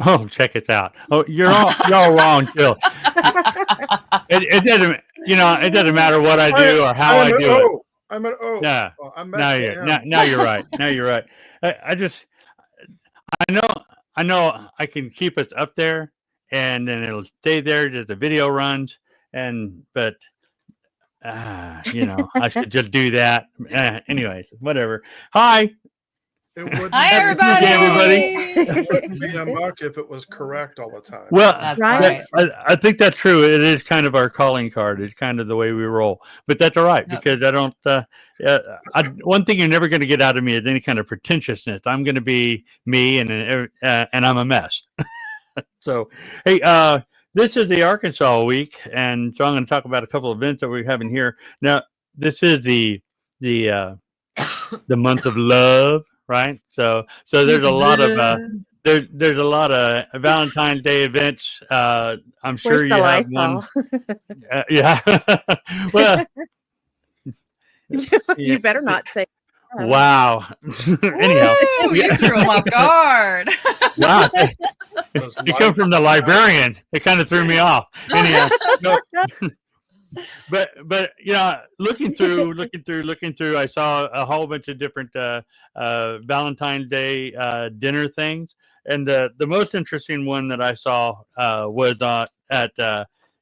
Oh, check it out. Oh, you're all wrong, Jill. It doesn't, it doesn't matter what I do or how I do it. I'm an O. Yeah. Oh, I'm Now you're right. Now you're right. I know I can keep us up there, and then it'll stay there as the video runs. But I should just do that. Anyways, whatever. Hi. Hi, everybody. It wouldn't be A.M.O.K if it was correct all the time. Well, That's right. I think that's true. It is kind of our calling card. It's kind of the way we roll. But that's all right, because I don't. One thing you're never going to get out of me is any kind of pretentiousness. I'm going to be me, and I'm a mess. So, hey, this is the Arkansas week, and so I'm going to talk about a couple of events that we're having here. Now, this is the month of love. Right, so there's a lot of there's a lot of Valentine's Day events. I'm sure you have one. Yeah. Well, you better not say. Wow. Anyhow, you threw him off guard. Wow, you come from the librarian. It kind of threw me off. Anyhow. But looking through, I saw a whole bunch of different Valentine's Day dinner things, and the most interesting one that I saw was up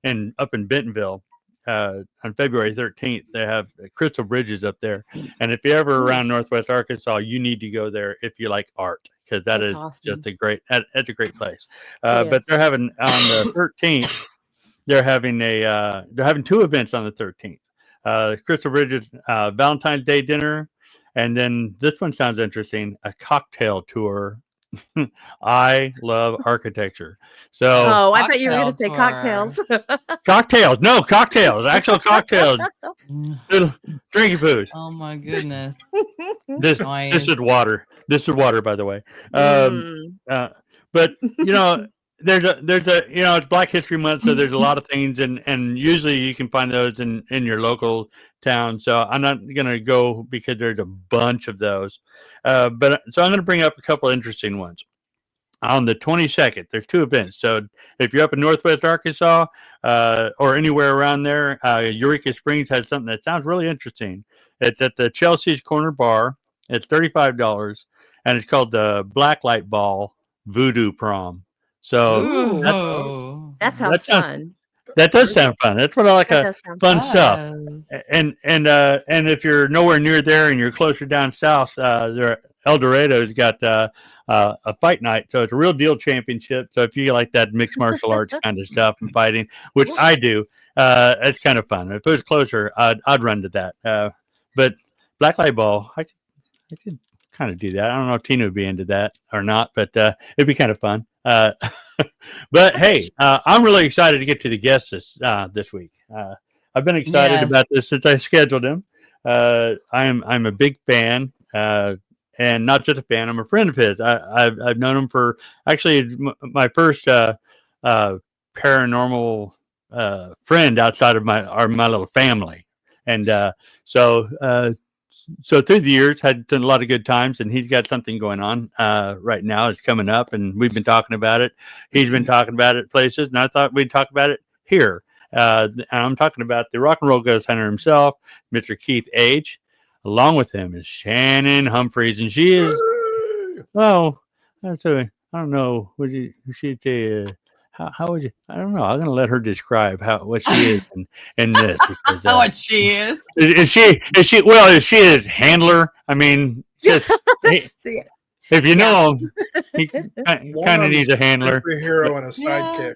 in Bentonville on February 13th. They have Crystal Bridges up there, and if you're ever around Northwest Arkansas, you need to go there if you like art, because that's awesome. Just that's a great place. But they're having on the 13th. They're having two events on the 13th. Crystal Bridges Valentine's Day dinner, and then this one sounds interesting: a cocktail tour. I love architecture. So, I thought you were going to say cocktails. Cocktails, no cocktails, actual cocktails, little drinking food. Oh my goodness! This is water. This is water, by the way. But there's a it's Black History Month, so there's a lot of things, and usually you can find those in your local town. So I'm not gonna go because there's a bunch of those, but so I'm gonna bring up a couple of interesting ones. On the 22nd, there's two events. So if you're up in Northwest Arkansas or anywhere around there, Eureka Springs has something that sounds really interesting. It's at the Chelsea's Corner Bar. It's $35, and it's called the Blacklight Ball Voodoo Prom. So that sounds fun. That does sound fun. That's what I like. Fun stuff. And if you're nowhere near there and you're closer down south, El Dorado's got a fight night, so it's a real deal championship. So if you like that mixed martial arts kind of stuff and fighting, which I do, it's kind of fun. If it was closer, I'd run to that. But Blacklight Ball, I could kind of do that. I don't know if Tina would be into that or not, but it'd be kind of fun. But hey, I'm really excited to get to the guests this week. I've been excited about this since I scheduled him. I'm a big fan, and not just a fan. I'm a friend of his. I've known him for actually my first paranormal friend outside of my little family, and so through the years, had done a lot of good times, and he's got something going on right now. It's coming up, and we've been talking about it. He's been talking about it places, and I thought we'd talk about it here. And I'm talking about the rock and roll ghost hunter himself, Mr. Keith H. Along with him is Shannon Humphries, and she is, I don't know. She'd say, how would you? I don't know. I'm going to let her describe what she is in this. Because, what she is? Is she? Well, is she his handler? I mean, just if you know him, he kind of needs a handler. A hero and a sidekick,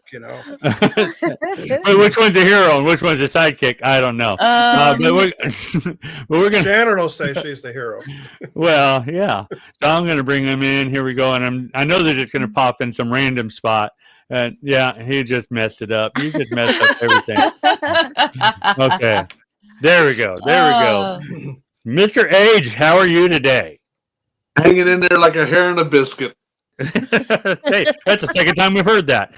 But which one's the hero and which one's the sidekick? I don't know. But we're gonna. Shannon will say she's the hero. Well, yeah. So I'm going to bring him in. Here we go, and I know that it's going to pop in some random spot. And he just messed it up. You just messed up everything. Okay. There we go. Mr. Age, how are you today? Hanging in there like a hair in a biscuit. Hey, that's the second time we've heard that.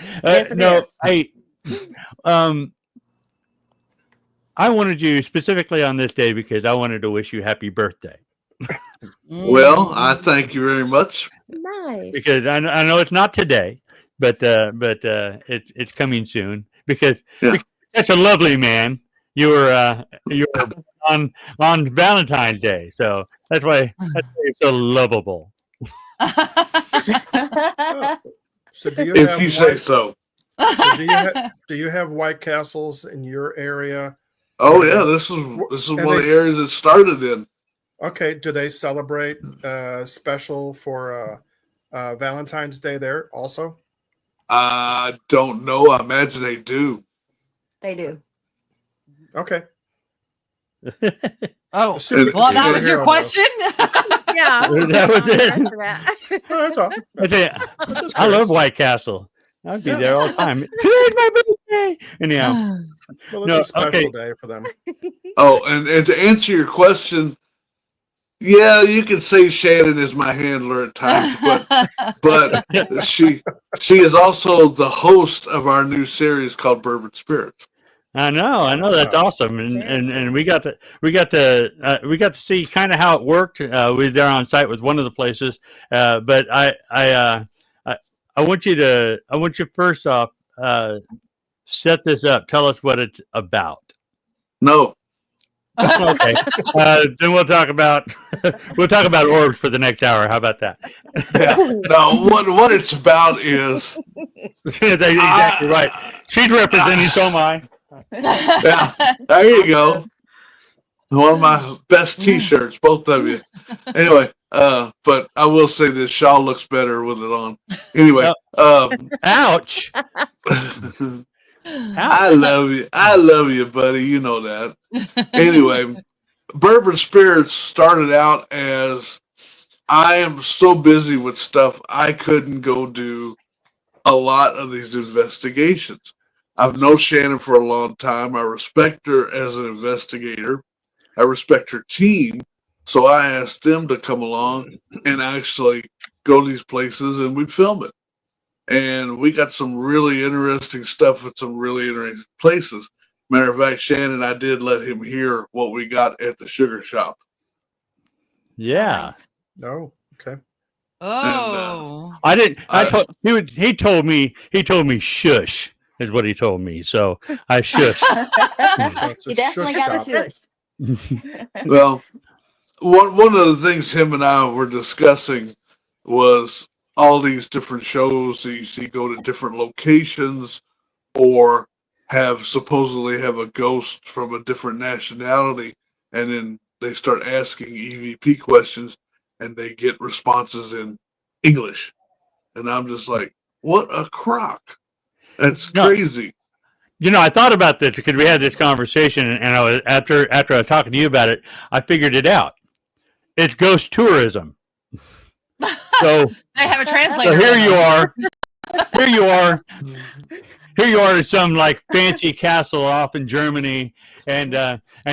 I wanted you specifically on this day because I wanted to wish you happy birthday. Well, I thank you very much. Nice. Because I know it's not today. it's coming soon because you're such a lovely man. You're on Valentine's Day, so that's why you're so lovable. So do you If have you say so. So do you have White Castles in your area? Oh yeah, this is one of the areas it started in. Okay, do they celebrate special for Valentine's Day there also? I don't know. I imagine they do. They do. Okay. Oh, well, that was your question. Yeah, that was it. No, that's all. I love White Castle. I'd be there all the time. Today's my birthday. Anyhow, well, it's a special day for them. Oh, and to answer your question, yeah, you can say Shannon is my handler at times, but she is also the host of our new series called Bourbon Spirits. I know that's awesome, and we got to see kind of how it worked. We were there on site with one of the places, but I want you first off set this up. Tell us what it's about. No. Okay. Then we'll talk about orbs for the next hour. How about that? Yeah. No. What it's about is exactly right. She's representing. So am I. Yeah. There you go. One of my best T-shirts, both of you. Anyway, but I will say this: Shaw looks better with it on. Anyway, ouch. I love you, buddy. You know that. Anyway, Bourbon Spirits started out as I am so busy with stuff I couldn't go do a lot of these investigations. I've known Shannon for a long time. I respect her as an investigator. I respect her team. So I asked them to come along and actually go to these places and we film it. And we got some really interesting stuff at some really interesting places. Matter of fact, Shannon, I did let him hear what we got at the sugar shop. Yeah. Oh, okay. Oh. I didn't. He told me shush is what he told me. So I shush. You definitely got to shush. Well, one of the things him and I were discussing was all these different shows that you see go to different locations or supposedly have a ghost from a different nationality, and then they start asking EVP questions and they get responses in English. And I'm just like, what a crock. That's crazy. I thought about this because we had this conversation, and I was after I was talking to you about it, I figured it out. It's ghost tourism. So they have a translator. So here you are in some like fancy castle off in Germany, and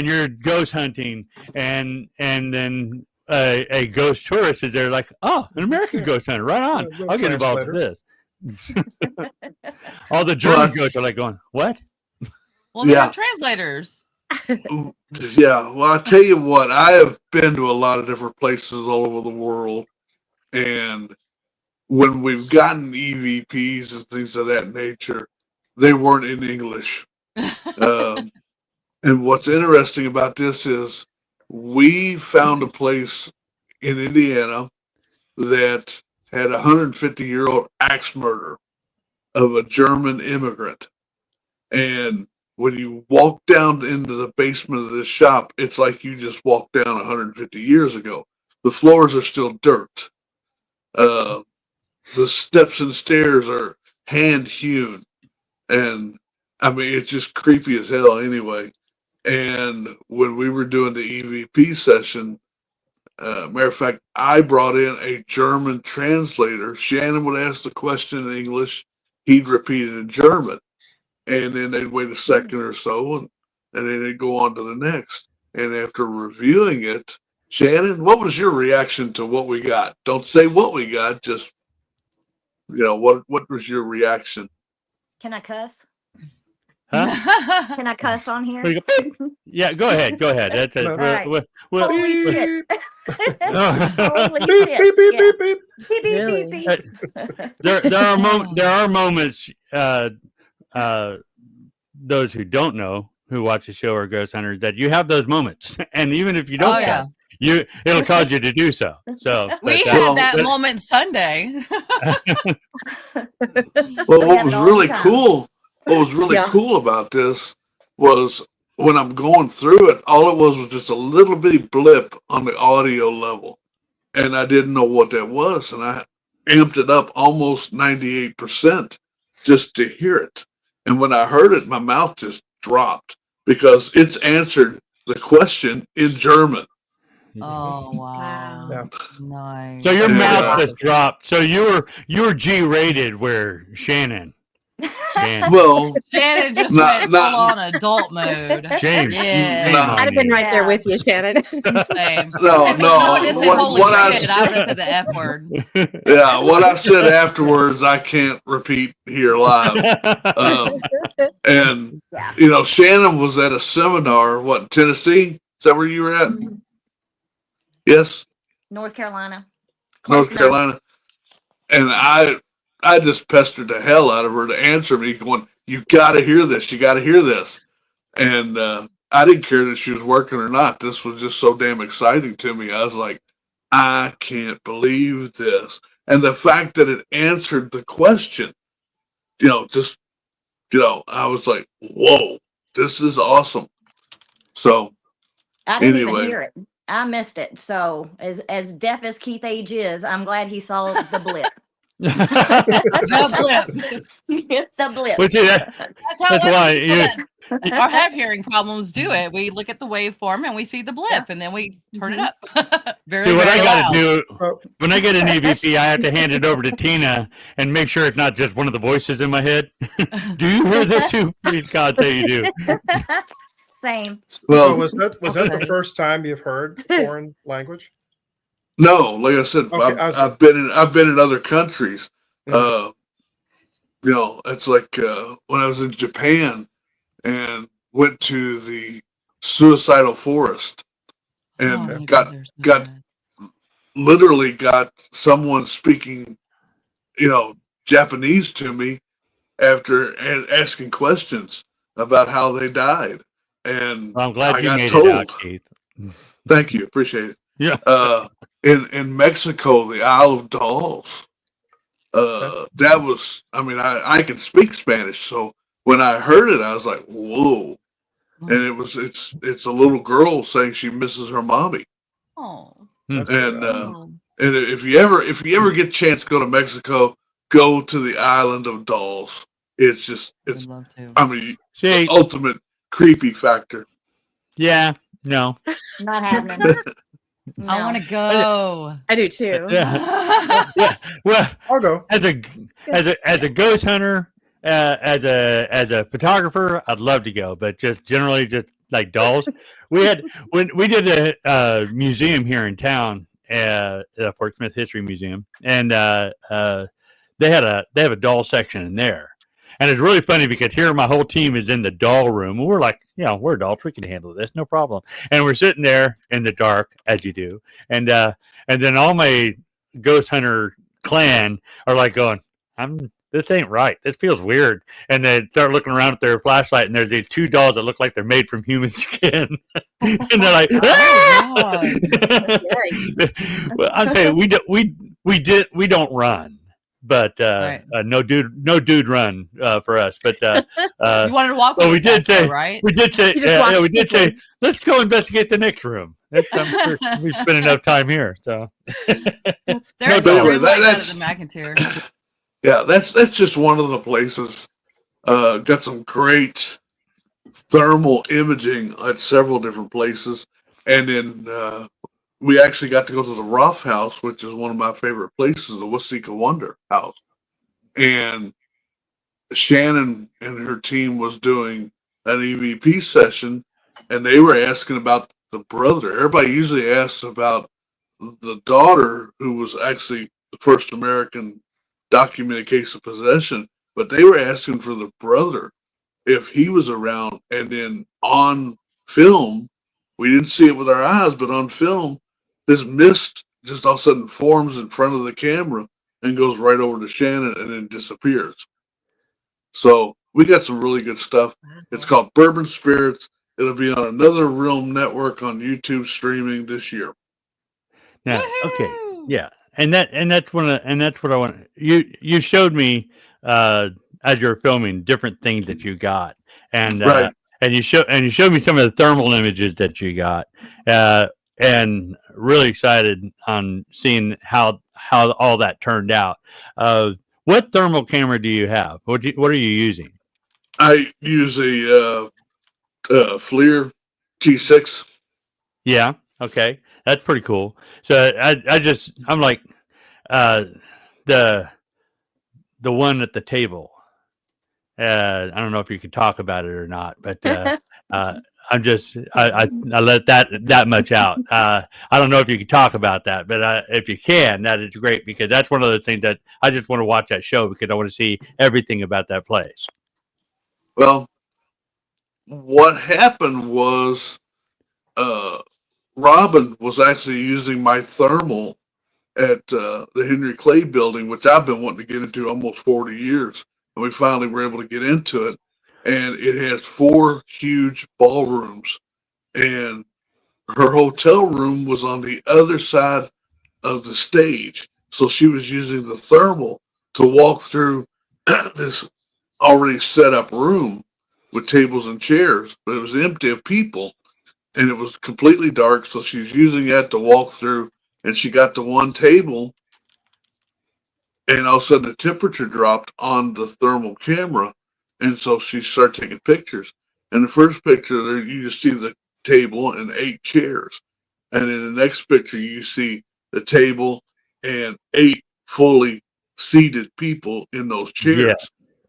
you're ghost hunting, and then a ghost tourist is there, like, oh, an American ghost hunter, right on. I'll get involved with this. All the German ghosts are like going, what? Well, they have translators. Yeah, well, I'll tell you what, I have been to a lot of different places all over the world, and when we've gotten EVPs and things of that nature, they weren't in English. And what's interesting about this is we found a place in Indiana that had a 150-year-old axe murder of a German immigrant. And when you walk down into the basement of this shop, it's like you just walked down 150 years ago. The floors are still dirt. The steps and stairs are hand hewn. And I mean, it's just creepy as hell anyway. And when we were doing the EVP session, matter of fact, I brought in a German translator. Shannon would ask the question in English. He'd repeat it in German. And then they'd wait a second or so, and then they'd go on to the next. And after reviewing it, Shannon, what was your reaction to what we got? Don't say what we got, just, what was your reaction? Can I cuss? Huh? Can I cuss on here? Yeah, go ahead. Go ahead. That's it. No. Holy shit. Holy Beep, shit. beep, beep, Yeah. beep, beep. Beep, beep, Really? beep, beep. There are moments. Those who don't know, who watch the show, are ghost hunters, that you have those moments, and even if you don't catch, it'll cause you to do so. So we had that moment Sunday. Well, what was really cool about this was when I'm going through it, all it was just a little bitty blip on the audio level. And I didn't know what that was. And I amped it up almost 98% just to hear it. And when I heard it, my mouth just dropped because it's answered the question in German. Oh wow! Yeah. Nice. So your mouth just dropped. So you were G-rated, where Shannon. Well, Shannon just went full on adult mode. Shame. Yeah. I'd have been right there with you, Shannon. Same. No. Holy shit, I would have said the F word. Yeah, what I said afterwards, I can't repeat here live. And Shannon was at a seminar. What, Tennessee? Is that where you were at? Mm-hmm. Yes. North Carolina. North Carolina. And I just pestered the hell out of her to answer me, going, "You got to hear this. You got to hear this." And I didn't care that she was working or not. This was just so damn exciting to me. I was like, I can't believe this. And the fact that it answered the question, I was like, whoa, this is awesome. So I didn't even hear it. I missed it. So as deaf as Keith Age is, I'm glad he saw the blip. The blip. Well, see, that's why or have hearing problems do it. We look at the waveform and we see the blip, and then we turn it up. See, what I got to do when I get an EVP, I have to hand it over to Tina and make sure it's not just one of the voices in my head. Do you hear that too? Please God, say you do. Same. Well, so was that the first time you've heard foreign language? No, like I said, I've been in other countries. Mm-hmm. It's like when I was in Japan and went to the suicidal forest and got someone speaking, Japanese to me after asking questions about how they died. And I'm glad you made told. It out, Keith. Thank you, appreciate it. Yeah. In Mexico, the Isle of Dolls. That was, I can speak Spanish, so when I heard it, I was like, whoa. And it's a little girl saying she misses her mommy. Oh. And if you ever get a chance to go to Mexico, go to the Island of Dolls. It's ultimate creepy factor. Yeah, no. Not happening. No. I want to go. I do too. Yeah. Well, I'll go. As a ghost hunter, as a photographer, I'd love to go, but just generally just like dolls. When we did a museum here in town, Fort Smith History Museum, and they have a doll section in there. And it's really funny because here my whole team is in the doll room. We're like, we're adults. We can handle this. No problem. And we're sitting there in the dark, as you do. And then all my ghost hunter clan are like going, this ain't right. This feels weird. And they start looking around at their flashlight, and there's these two dolls that look like they're made from human skin. And they're like, ah! Well, I'm saying we don't run. But no dude run for us. But you wanted to walk. Well, we did say, right? We did say, let's go investigate the next room. I'm sure we spent enough time here. So there's a room like that at the McIntyre. Yeah, that's just one of the places. Got some great thermal imaging at several different places, and then we actually got to go to the Roth House, which is one of my favorite places, the Wasika Wonder House. And Shannon and her team was doing an EVP session, and they were asking about the brother. Everybody usually asks about the daughter, who was actually the first American documented case of possession, but they were asking for the brother. if he was around. And then on film, we didn't see it with our eyes, but on film, this mist just all of a sudden forms in front of the camera and goes right over to Shannon and then disappears. So we got some really good stuff. It's called Bourbon Spirits. It'll be on another Realm network on YouTube streaming this year. Yeah. Okay. Yeah. And that's what I want. You showed me as you were filming different things that you got, and Right. and you showed me some of the thermal images that you got, and really excited on seeing how all that turned out. What thermal camera do you have? What are you using? I use a FLIR G6. Yeah. Okay. That's pretty cool. So I'm like, the one at the table. I don't know if you can talk about it or not, but I'm just I let that much out. I don't know if you can talk about that, but if you can, that is great, because that's one of the things that I just want to watch that show, because I want to see everything about that place. Well, what happened was Robin was actually using my thermal at the Henry Clay building, which I've been wanting to get into almost 40 years. And we finally were able to get into it. And it has 4 huge ballrooms. And her hotel room was on the other side of the stage. So she was using the thermal to walk through this already set up room with tables and chairs, but it was empty of people. And it was completely dark. So she was using that to walk through. And she got to one table, and all of a sudden the temperature dropped on the thermal camera, and so she started taking pictures. And the first picture there, you just see the table and 8 chairs, and in the next picture you see the table and 8 fully seated people in those chairs. Yeah,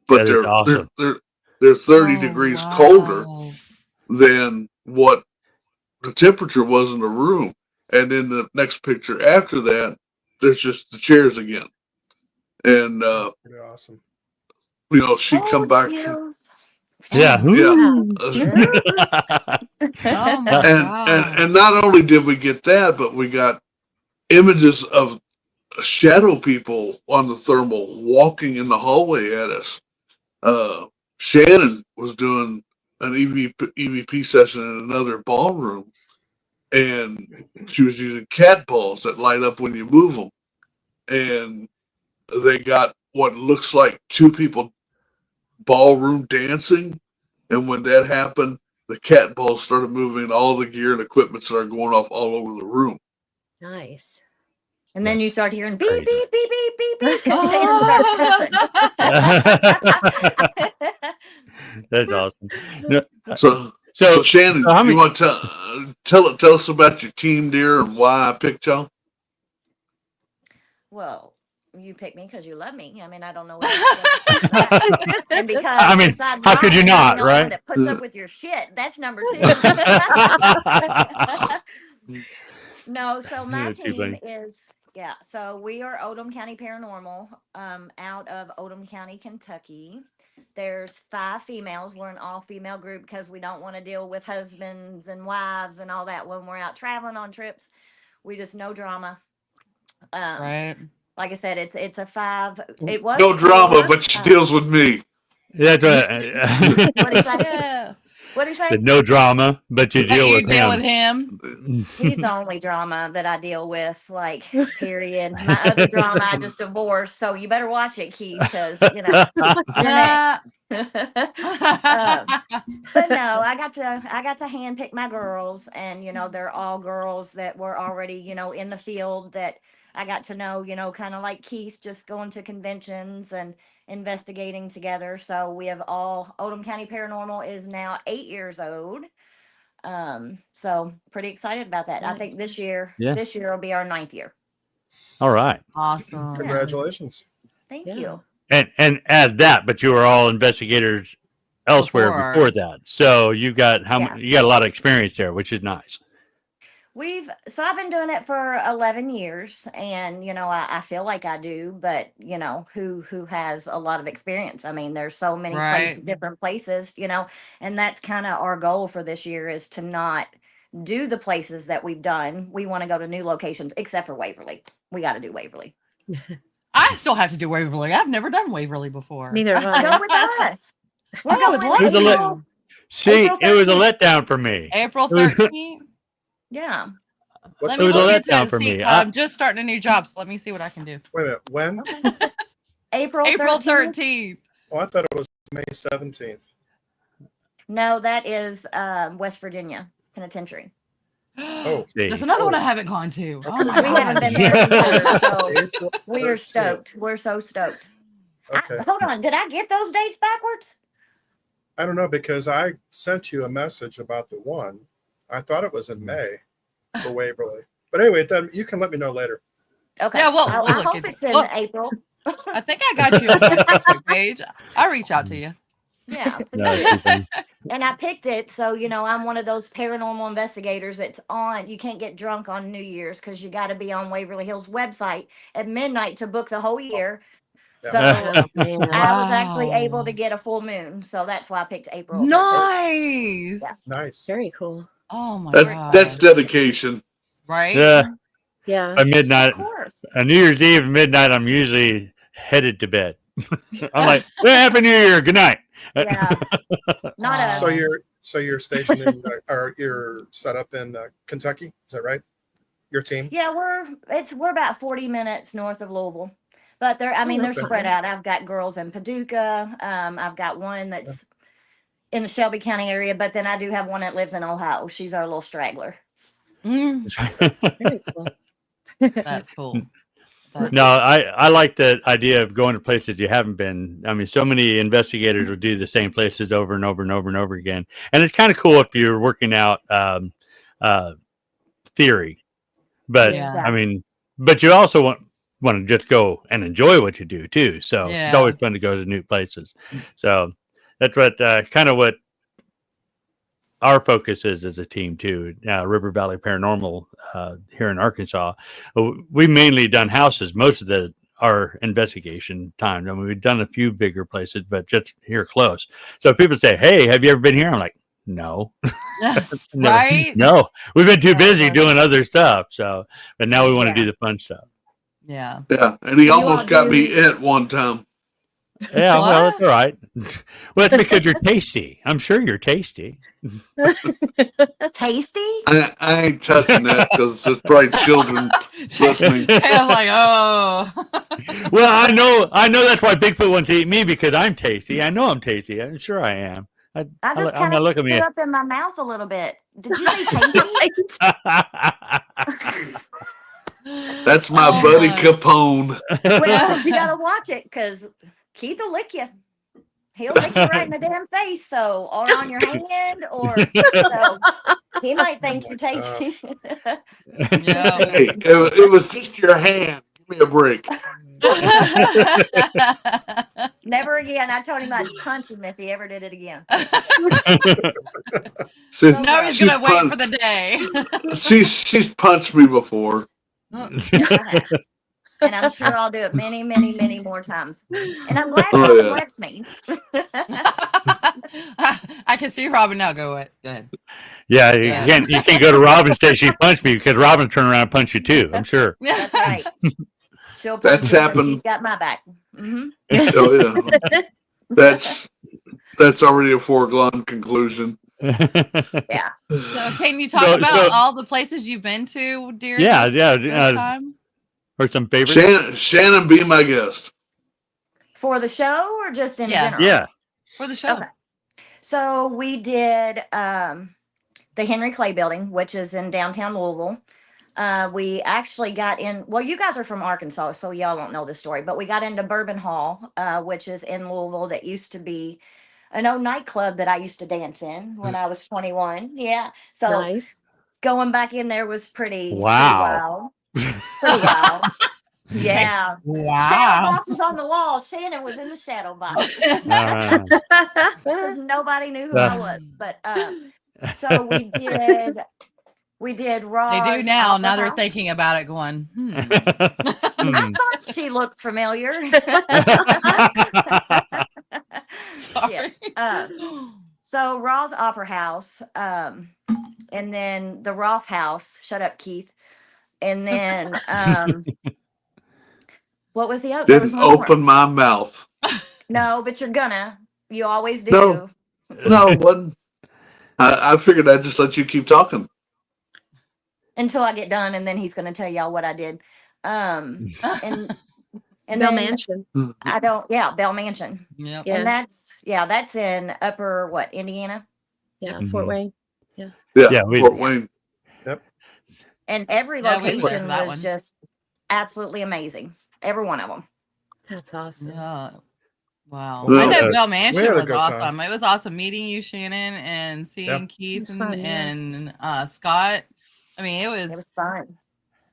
but that is awesome. they're 30 degrees colder than what the temperature was in the room. And then the next picture after that, there's just the chairs again. And pretty awesome. You know, she come back. Chills. Yeah. Yeah. Oh my God. And not only did we get that, but we got images of shadow people on the thermal walking in the hallway at us. Shannon was doing an EVP session in another ballroom, and she was using cat balls that light up when you move them. And they got what looks like 2 people ballroom dancing. And when that happened, the cat balls started moving, all the gear and equipment started going off all over the room. Nice. And then you start hearing beep, Crazy. beep, beep, beep, beep, beep. That's awesome. So Shannon, you want to tell us about your team, dear, and why I picked y'all? Well, you picked me because you love me. I mean, I don't know what else to say. And because I mean, how could you not, right? That puts up with your shit. That's number 2. No, so my team is, so we are Odom County Paranormal, out of Odom County, Kentucky. There's 5 females. We're an all-female group because we don't want to deal with husbands and wives and all that when we're out traveling on trips. We just no drama. Right. Like I said, it's a 5. It was no drama, but she deals with me. That's right. What is that? What do you say? No drama, but you deal with him. He's the only drama that I deal with, like, period. My other drama, I just divorced. So you better watch it, Keith, because, you know, you're next. But no, I got to handpick my girls, and, you know, they're all girls that were already, you know, in the field that I got to know, you know, kind of like Keith, just going to conventions and investigating together. So we have all Odom County Paranormal is now 8 years old. So pretty excited about that. Nice. I think this year will be our 9th year. All right. Awesome. Congratulations. Thank you. And add that, but you were all investigators elsewhere before that. So you got you got a lot of experience there, which is nice. I've been doing it for 11 years, and I feel like I do, but who has a lot of experience? I mean, there's so many places, different places, and that's kind of our goal for this year, is to not do the places that we've done. We want to go to new locations, except for Waverly. We got to do Waverly. I still have to do Waverly. I've never done Waverly before. Neither have I. Go with us. We're I would going love April. See, April it was a 13th. letdown for me. April 13th. Yeah. Let It me was a look into letdown it. for See, me. I'm just starting a new job, so let me see what I can do. Wait a minute. When? April 13th. Oh, I thought it was May 17th. No, that is West Virginia Penitentiary. Oh, That's another one I haven't gone to. Oh my We haven't been there in years, so April we are 13th. stoked. We're so stoked. Okay. Hold on, did I get those dates backwards? I don't know, because I sent you a message about the one. I thought it was in May for Waverly. But anyway, then you can let me know later. Okay. Yeah, well, I we'll look hope into it's it. in Well, April. I think I got you on my Facebook page. I'll reach out to you. Yeah. No, it's too funny. And I picked it, so I'm one of those paranormal investigators that's on. You can't get drunk on New Year's because you got to be on Waverly Hills website at midnight to book the whole year. Yeah. So Oh, man. I was actually Wow. able to get a full moon, so that's why I picked April. 13th. Nice. Yeah. Nice. Very cool. Oh my That's god. that's dedication. Right? Yeah, Yeah. by midnight, Of course. New Year's Eve midnight, I'm usually headed to bed. I'm like, well, Happy New Year, good night. Yeah. Not Wow. a. So you're stationed in, or you're set up in Kentucky? Is that right? Your team? Yeah, we're about 40 minutes north of Louisville, but they're Okay. spread out. I've got girls in Paducah. I've got one that's in the Shelby County area, but then I do have one that lives in Ohio. She's our little straggler. Mm, Very cool. that's cool. No, I like the idea of going to places you haven't been. I mean, so many investigators will do the same places over and over and over and over again, and it's kind of cool if you're working out theory. But Yeah. I mean, but you also want to just go and enjoy what you do too. So Yeah. it's always fun to go to new places. So that's what kind of what our focus is as a team too. River Valley Paranormal here in Arkansas, we mainly done houses most of our investigation time. I mean, we've done a few bigger places, but just here close. So people say, "Hey, have you ever been here?" I'm like, "No." Right? No, we've been too busy Yeah. doing other stuff. So, but now we want to do the fun stuff. Yeah. Yeah, and he You almost all got do- me at one time. Yeah, well, What? it's all right. Well, it's because you're tasty. I'm sure you're tasty. Tasty? I ain't touching that because there's probably children listening. I was like, oh. Well, I know that's why Bigfoot wants to eat me, because I'm tasty. I know I'm tasty. I'm sure I am. I just I'm kind not of looking threw at up in my mouth a little bit. Did you say tasty? That's my Oh, buddy my. Capone. Well, you gotta watch it because Keith will lick you. He'll lick you right in the damn face, or on your hand, or so he might think Oh you're my tasty. Yeah. Hey, it was just your hand. Give me a break. Never again. I told him I'd punch him if he ever did it again. See, Now he's she's gonna wait for the day. she's punched me before. Yes, I have. And I'm sure I'll do it many, many, many more times. And I'm glad Oh, Robin yeah. lets me. I can see Robin now. Go ahead. Yeah, Yeah. you can't go to Robin and say she punched me, because Robin turn around and punch you too. I'm sure. That's right. She'll That's punch me, but happened. she's got my back. Hmm. Oh yeah, that's already a foregone conclusion. Yeah. So can you talk So- about so- all the places you've been to during Yeah, this time? or some favorites. Shannon, be my guest. For the show or just in Yeah. general? Yeah. For the show. Okay. So we did the Henry Clay Building, which is in downtown Louisville. We actually got in, well, you guys are from Arkansas, so y'all won't know this story, but we got into Bourbon Hall, which is in Louisville, that used to be an old nightclub that I used to dance in when I was 21. Yeah. So Nice. going back in there was pretty Wow. wild. Pretty wild. Yeah. Shadow Wow. boxes on the wall. Shannon was in the shadow box. Uh, Because nobody knew who I was. But so we did We did They Raw's do now. Opera Now they're House. thinking about it going, I thought she looked familiar. Sorry. Yes. So Raw's Opera House, and then the Roth House. Shut up, Keith. And then what was the other? There was Didn't one more. open my mouth. No, but you're gonna. You always do. No, it wasn't. I figured I'd just let you keep talking. Until I get done, and then he's gonna tell y'all what I did. And Bell then Mansion. I don't. Yeah, Bell Mansion. Yep. Yeah. And that's in Upper Indiana. Yeah. Mhm. Fort Wayne. Yeah, we- Fort Wayne. And every Yeah, we went location to that was one. just absolutely amazing. Every one of them. That's awesome. Yeah. Wow. Well, I know we Bell had Mansion a was good time. awesome. It was awesome meeting you, Shannon, and seeing Keith was fun, yeah. and Scott. I mean, it It was was fun.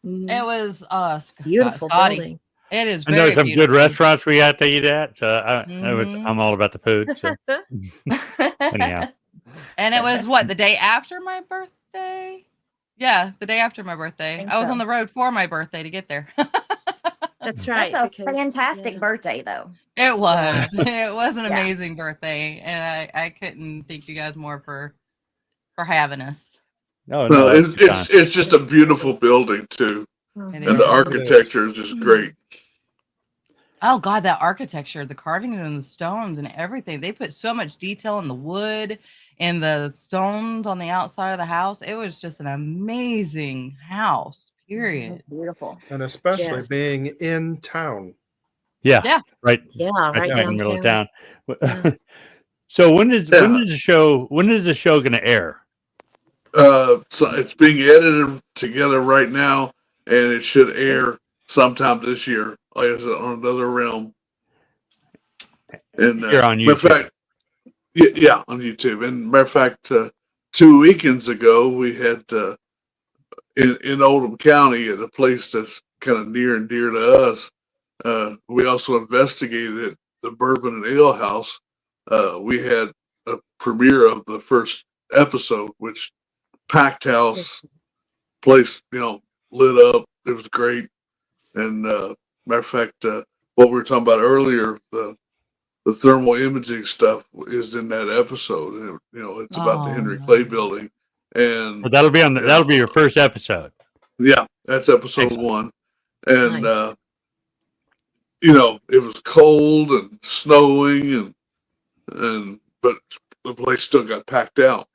Mhm. Beautiful Scotty. building. It is And very there were some good beautiful. restaurants we had to eat at. So Mhm. I'm all about the food. So anyhow, And it was what, the day after my birthday? Yeah, the day after my birthday. Think I was so. on the road for my birthday to get there. That's right. That's a because, fantastic yeah. birthday, though. It was. It was an Yeah. amazing birthday, and I couldn't thank you guys more for having us. no, No, that's a good time. it's just a beautiful building too, It Mhm. and is. the architecture is just great. Oh God, that architecture, the carvings and the stones and everything. They put so much detail in the wood and the stones on the outside of the house. It was just an amazing house, period. It's beautiful. And especially Yes. being in town. Yeah. Yeah. Right. Yeah. Right Right there in the middle of town. Yeah. So when is Yeah. the show going to air? So it's being edited together right now, and it should air sometime this year. Like I said, on Another Realm. And Here on matter of YouTube. fact, yeah, on YouTube. And matter of fact, 2 weekends ago, we had in Oldham County at a place that's kind of near and dear to us. We also investigated at the Bourbon and Ale House. We had a premiere of the first episode, which packed house, place, lit up. It was great. And matter of fact, what we were talking about earlier, the thermal imaging stuff is in that episode. And, it's about the Oh, Henry no. Clay building. And Well, that'll be your first episode. yeah, that's episode Excellent. 1. And Nice. it was cold and snowing but the place still got packed out.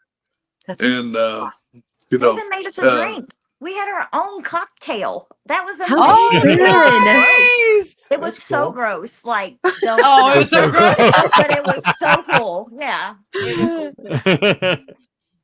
That's And awesome. you They know, even made us a drink. We had our own cocktail. That was amazing. How Oh, good. nice. It was That's so cool. gross. Like, don't. Oh, it was so gross. But it was so cool. Yeah. It was cool.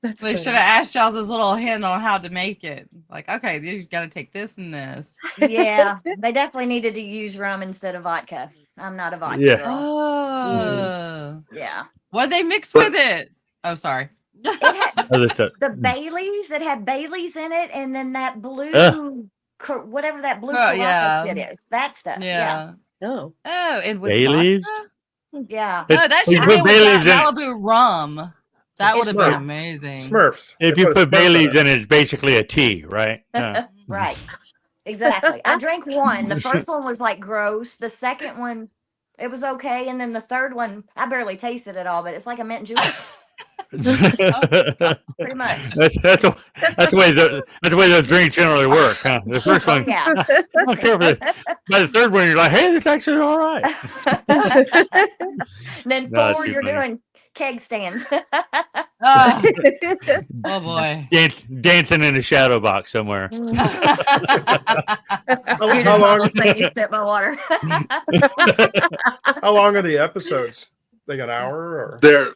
That's They funny. should have asked y'all's little hint on how to make it. Like, okay, you got to take this and this. Yeah. They definitely needed to use rum instead of vodka. I'm not a vodka Yeah. girl. Oh, Yeah. what did they mix with it? Oh, sorry. It had Other stuff. the Baileys. It had Baileys in it, and then that blue, whatever that blue Oh, yeah. shit is. That stuff. Yeah. Oh. Oh, and with Bay leaves? vodka? Yeah. No, that You should put be with bay that leaves in it. Malibu rum. That would have been Smurf. amazing. Smurfs. If They you a put Smurf bay in leaves it. in it, it's basically a tea, right? Right. Exactly. I drank one. The first one was like gross. The second one, it was okay. And then the third one, I barely tasted it all, but it's like a mint julep, pretty much. That's the way those drinks generally work. Huh? The first one, Yeah. I don't care if by the third one, you're like, hey, this actually all right. Then No, 4, too you're funny. doing keg stands. Oh, oh boy. Dancing in a shadow box somewhere. How long? Make you spit my water. How long are the episodes? Like an hour or they're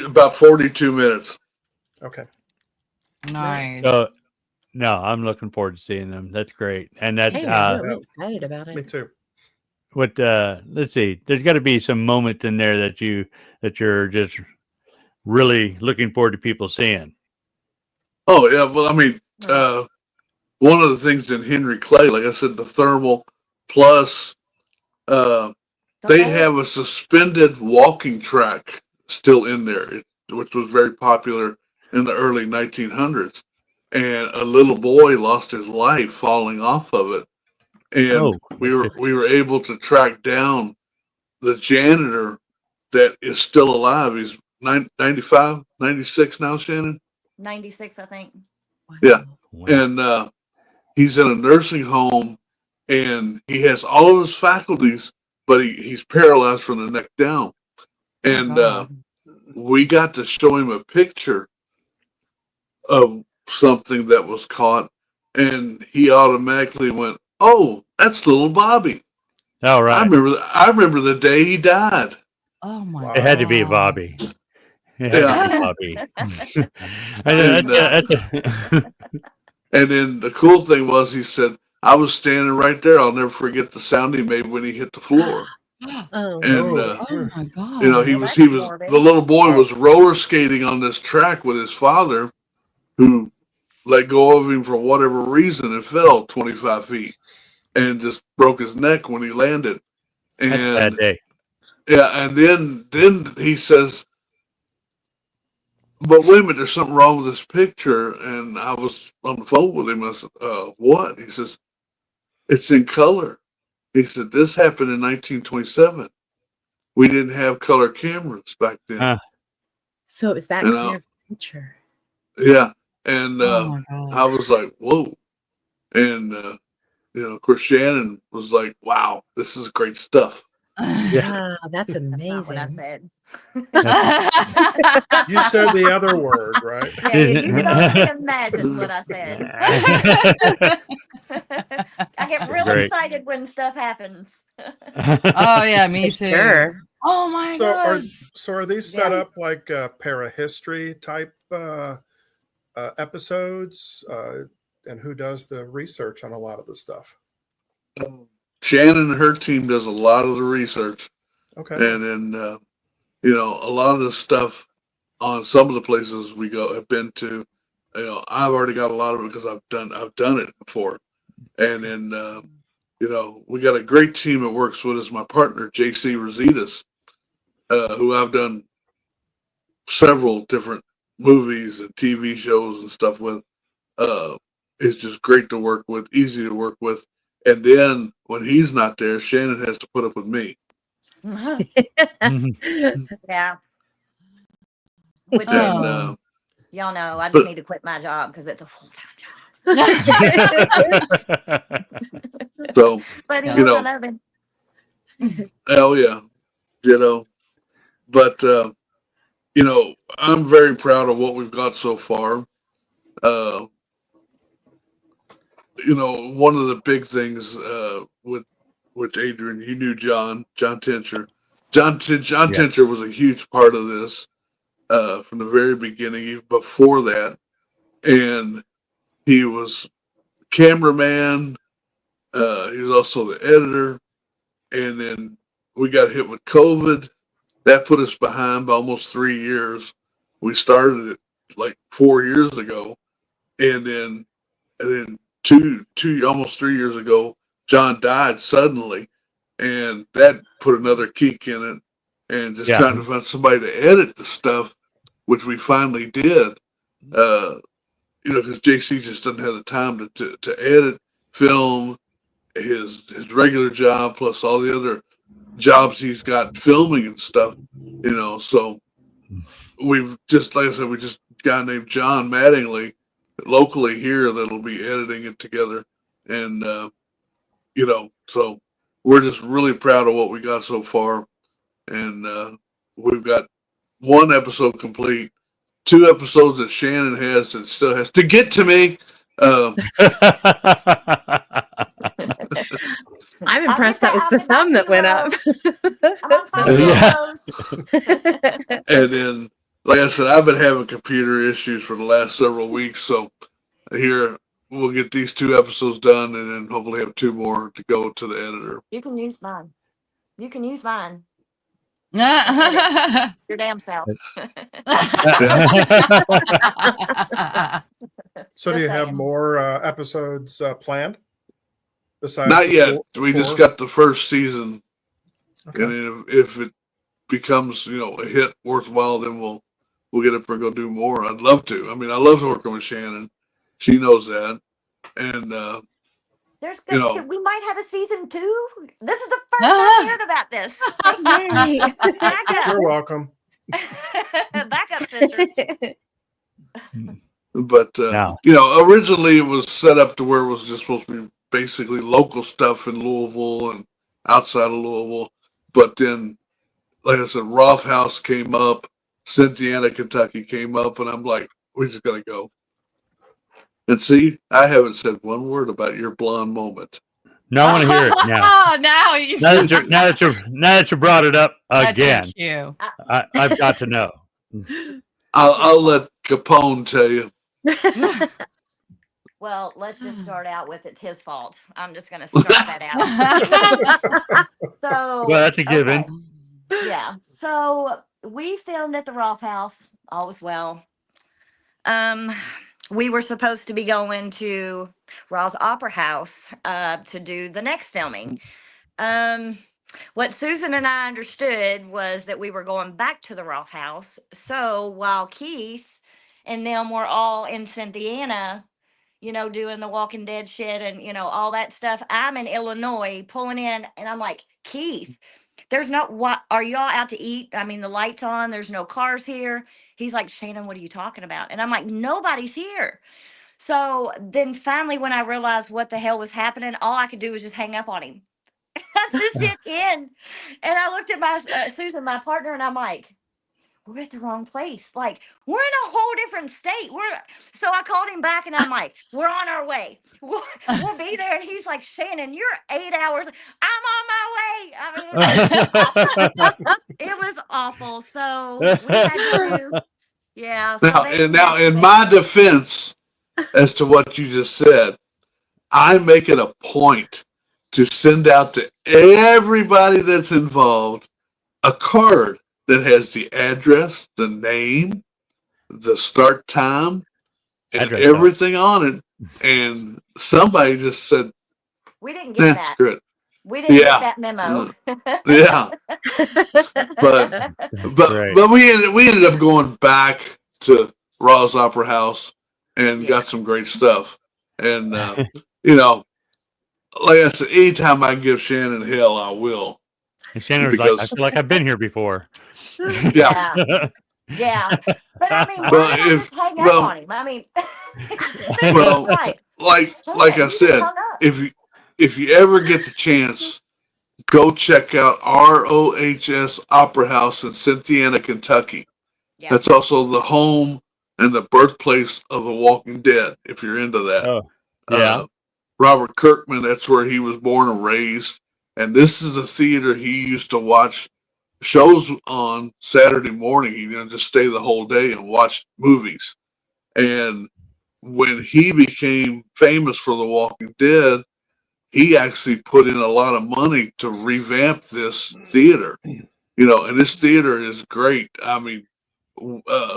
about 42 minutes. okay? Nice. So, no, I'm looking forward to seeing them. That's great. And that Hey, I'm excited about Me it. too. let's see, there's got to be some moment in there that you're just really looking forward to people seeing. Oh yeah, well, I mean, one of the things in Henry Clay, like I said, the thermal plus, they have a suspended walking track still in there, which was very popular in the early 1900s. and a little boy lost his life falling off of it. And we were able to track down the janitor that is still alive. He's 95, 96 now, Shannon. 96, I think. Wow. Yeah, and he's in a nursing home, and he has all of his faculties, but he's paralyzed from the neck down. And we got to show him a picture of something that was caught, and he automatically went, "Oh, that's little Bobby." All right. I remember the day he died. Oh my Wow. It had to be Bobby. It had to be Bobby. And then the cool thing was, he said, "I was standing right there. I'll never forget the sound he made when he hit the floor." Oh, And Oh my God. you know, he was the little boy was roller skating on this track with his father, who let go of him for whatever reason and fell 25 feet and just broke his neck when he landed. That's a bad And day. yeah, and then he says, "But wait a minute, there's something wrong with this picture." And I was on the phone with him. I said, "What?" He says, "It's in color." He said, "This happened in 1927. We didn't have color cameras back then." So it was that And, clear picture. yeah, and Oh my I God. was like, "Whoa!" And you know, of course, Shannon was like, "Wow, this is great stuff." Wow, that's That's not what I amazing. said. You said the other word, right? Yeah, you can only imagine what I said. I get real Great. excited when stuff happens. Oh yeah, me too. Sure. Oh my God. So are these set up like parahistory type episodes? And who does the research on a lot of the stuff? Shannon and her team does a lot of the research, Okay. and then you know, a lot of the stuff on some of the places we have been to. You know, I've already got a lot of it because I've done it before, and then you know, we got a great team that works with us. My partner JC Rositas, who I've done several different movies and TV shows and stuff with. Is just great to work with, easy to work with. And then when he's not there, Shannon has to put up with me. Yeah. Which And is, y'all know, I just need to quit my job because it's a full-time job. so, But you know, hell yeah, you know. But you know, I'm very proud of what we've got so far. You know, one of the big things with Adrian, you knew John Tincher. John Tincher was a huge part of this from the very beginning, even before that. And he was cameraman. He was also the editor. And then we got hit with COVID. That put us behind by almost 3 years. We started it like 4 years ago. And then two almost 3 years ago, John died suddenly. And that put another kink in it. And just trying to find somebody to edit the stuff, which we finally did. You know, because JC just doesn't have the time to edit, film, his regular job plus all the other jobs he's got filming and stuff. You know, so we've just, like I said, we just got a guy named John Mattingly locally here that'll be editing it together, and you know, so we're just really proud of what we got so far, and we've got one episode complete. 2 episodes that Shannon has that still has to get to me. I'm impressed that was the thumb that went up. And then, like I said, I've been having computer issues for the last several weeks, so here we'll get these 2 episodes done, and then hopefully have 2 more to go to the editor. You can use mine. You can use mine. God. Your damn self. So do you have more episodes planned? Besides Not yet. 4? We just got the first season, Okay. and if it becomes, you know, a hit worthwhile, then we'll get up and go do more. I'd love to. I mean, I love working with Shannon. She knows that. And, There's you good. know, We might have a season 2. This is the first I'm hearing about this. Yay. Back You're up. welcome. Back up, sister. but, you know, originally it was set up to where it was just supposed to be basically local stuff in Louisville and outside of Louisville. But then, like I said, Rolf House came up, Cynthiana, Kentucky came up, and I'm like, we just got to go. And see, I haven't said one word about your blonde moment. No, I want to hear it now. Oh, now that you brought it up again. Thank you. I've got to know. I'll let Capone tell you. Well, let's just start out with it's his fault. I'm just going to start that out. So, well, that's a given. Okay. Yeah. So we filmed at the Rolf House. All was well. We were supposed to be going to Ross Opera House to do the next filming. What Susan and I understood was that we were going back to the Rolf House. So while Keith and them were all in Cynthiana, you know, doing the Walking Dead shit and, you know, all that stuff, I'm in Illinois pulling in, and I'm like, Keith, there's no, what, are y'all out to eat? I mean, the light's on, there's no cars here. He's like, Shannon, what are you talking about? And I'm like, nobody's here. So then finally, when I realized what the hell was happening, all I could do was just hang up on him. Just hit in. And I looked at my Susan, my partner, and I'm like, we're at the wrong place. Like, we're in a whole different state. So I called him back and I'm like, we're on our way. We'll be there. And he's like, Shannon, you're 8 hours. I'm on my way. I mean, it was awful. So we had to do, yeah. So now, in my defense, as to what you just said, I make it a point to send out to everybody that's involved a card that has the address, the name, the start time, and everything on it. And somebody just said, we didn't get that. Screw it. We didn't get that memo. Yeah. but we ended up going back to Raw's Opera House and got some great stuff. And you know, like I said, anytime I give Shannon hell, I will. And Shannon was like, I feel like I've been here before. Yeah. Yeah. But I mean, why did I just hang up on him? I mean, like I said, if you ever get the chance, go check out ROHS Opera House in Cynthiana, Kentucky. Yeah. That's also the home and the birthplace of The Walking Dead, if you're into that. Oh, yeah. Robert Kirkman, that's where he was born and raised. And this is the theater he used to watch shows on Saturday morning. You know, just stay the whole day and watch movies. And when he became famous for The Walking Dead, he actually put in a lot of money to revamp this theater. You know, and this theater is great. I mean,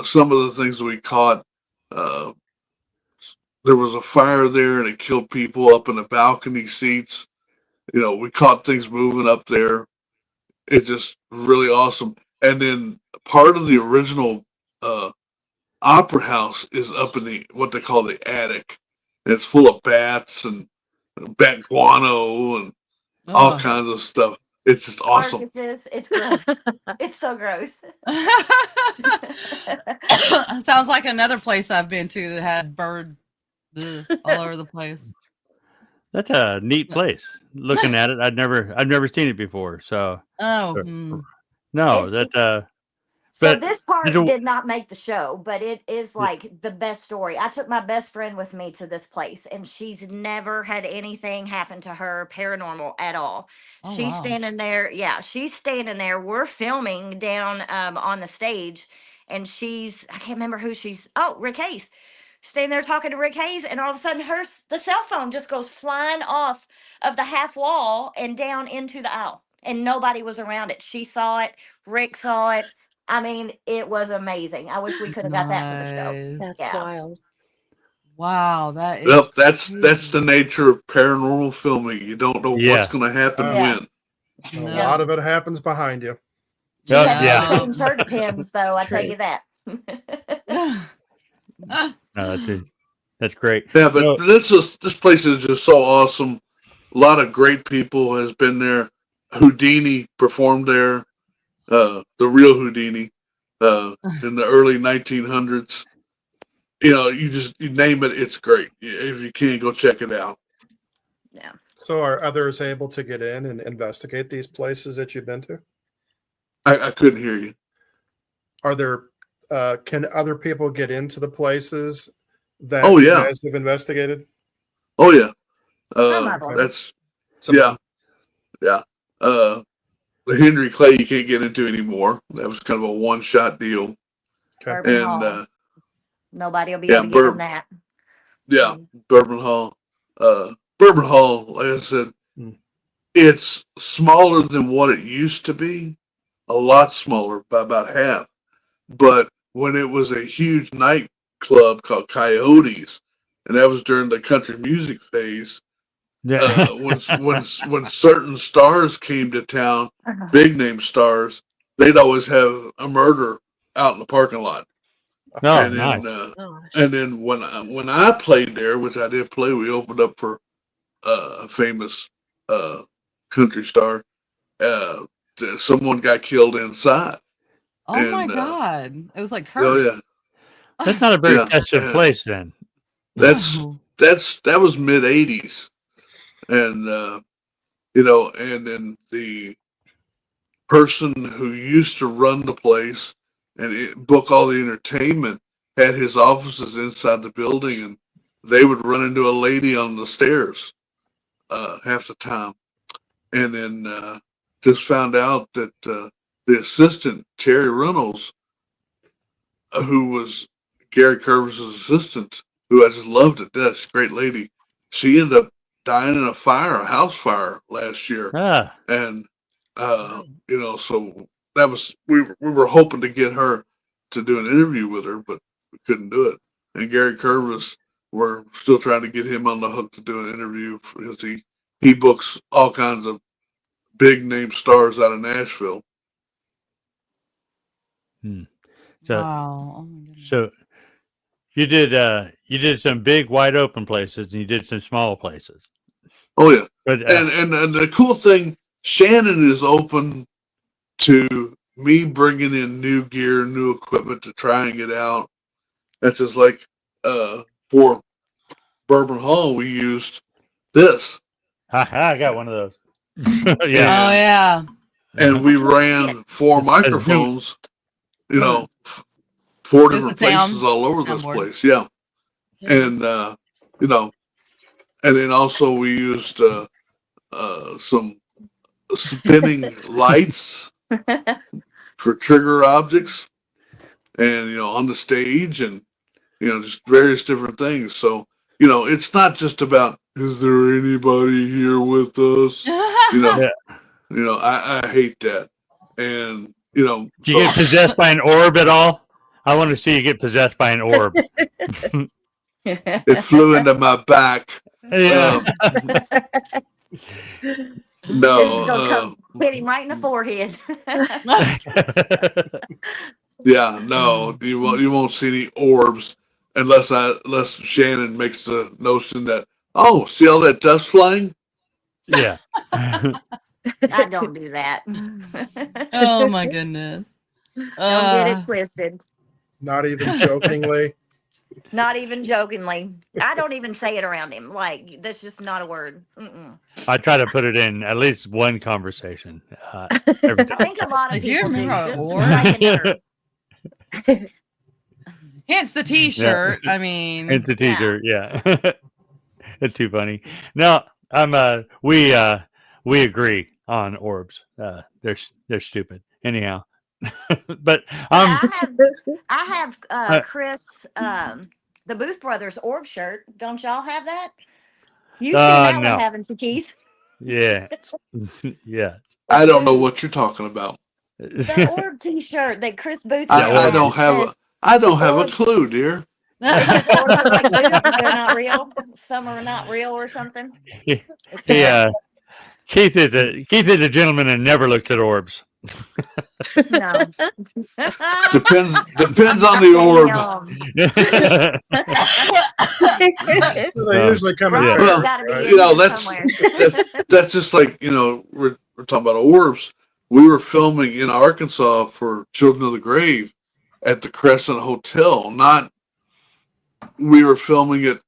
some of the things we caught, there was a fire there and it killed people up in the balcony seats. You know, we caught things moving up there. It's just really awesome. And then part of the original opera house is up in the what they call the attic. And it's full of bats and bat guano and all kinds of stuff. It's just awesome. It's gross. It's so gross. Sounds like another place I've been to that had bird all over the place. That's a neat place. Looking at it, I've never seen it before. So no, so this part did not make the show, but it is like the best story. I took my best friend with me to this place, and she's never had anything happen to her paranormal at all. She's standing there. Yeah, she's standing there. We're filming down on the stage, and I can't remember who Rick Hayes. Standing there talking to Rick Hayes, and all of a sudden the cell phone just goes flying off of the half wall and down into the aisle, and nobody was around it. She saw it. Rick saw it. I mean, it was amazing. I wish we could have got that for the show. That's wild. Wow, that is. Well, that's the nature of paranormal filming. You don't know what's going to happen when. A lot of it happens behind you. She had change her pins, though. I tell you that. No, that's it. That's great. Yeah, but this place is just so awesome. A lot of great people has been there. Houdini performed there, the real Houdini, in the early 1900s. You name it, it's great. If you can, go check it out. Yeah. So are others able to get in and investigate these places that you've been to? I couldn't hear you. Are there, can other people get into the places that Oh, you yeah. guys have investigated? Oh yeah, Some of them. that's Some of yeah. The Henry Clay you can't get into anymore. That was kind of a one-shot deal. Okay. Bourbon And Hall. Nobody will be yeah, able to get in that. yeah, Bourbon Hall. Bourbon Hall, like I said, Mm. it's smaller than what it used to be. A lot smaller, by about half. But when it was a huge nightclub called Coyotes, and that was during the country music phase, Yeah. when certain stars came to town, big name stars, they'd always have a murder out in the parking lot. Oh, And nice. then Gosh. and then when I played there, which I did play, we opened up for a famous country star. Someone got killed inside. Oh my And God. It was like oh cursed. yeah, That's not a very yeah, festive place then. that's No. that was mid '80s, and and then the person who used to run the place and book all the entertainment had his offices inside the building, and they would run into a lady on the stairs half the time, and then just found out that the assistant Terry Reynolds, who was Gary Curvis's assistant, who I just loved to death, great lady, she ended up dying in a house fire last year, Ah, and so that was we were hoping to get her to do an interview with her, but we couldn't do it. And Gary Curvis, we're still trying to get him on the hook to do an interview because he books all kinds of big name stars out of Nashville. so Wow. Oh my goodness. so you did some big wide open places and you did some small places. Oh yeah, But and the cool thing, Shannon is open to me bringing in new gear, new equipment to trying it out. That's just like for Bourbon Hall, we used this. I got one of those. Oh Yeah. yeah. And we I can't see ran it. 4 microphones, four It's the different places sound. all over this Soundboard. place. Yeah. And, and then also we used some spinning lights for trigger objects and, on the stage and, just various different things. So, it's not just about, is there anybody here with us? Yeah. I hate that. And, Do you get possessed by an orb at all? I want to see you get possessed by an orb. it flew into my back. Yeah. It's gonna No, come hit him right in the forehead. yeah, no, you won't see any orbs unless Shannon makes the notion that, oh, see all that dust flying? Yeah. I don't do that. Oh my goodness. Don't get it twisted. Not even jokingly. Not even jokingly. I don't even say it around him. Like, that's just not a word. Mm-mm. I try to put it in at least one conversation every I time. think a lot of Like, you people do. remember an Just to orb? strike a nerve. Hence the T-shirt. I mean, It's a teaser. Yeah. It's too funny. No, we agree on orbs. They're stupid. Anyhow. But I have Chris, the Booth Brothers orb shirt. Don't y'all have that? You've seen that no. one, haven't you, Keith? Yeah. Yeah. I don't know what you're talking about. The orb T-shirt that Chris Booth. I sent me don't have says I don't have a orbs. clue, dear. Because orbs are like booths, they're not real. Some are not real or something. It's Keith is a gentleman and never looks at orbs. No. Depends on the orb. They usually come in Yeah. pairs, Gotta be right? in here somewhere. That's just like, we're talking about orbs. We were filming in Arkansas for Children of the Grave at the Crescent Hotel. We were filming it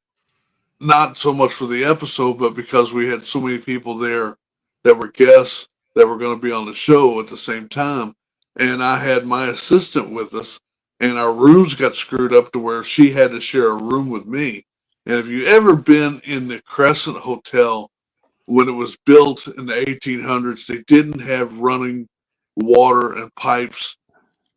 not so much for the episode, but because we had so many people there that were guests that were going to be on the show at the same time. And I had my assistant with us, and our rooms got screwed up to where she had to share a room with me. And if you ever been in the Crescent Hotel when it was built in the 1800s, they didn't have running water and pipes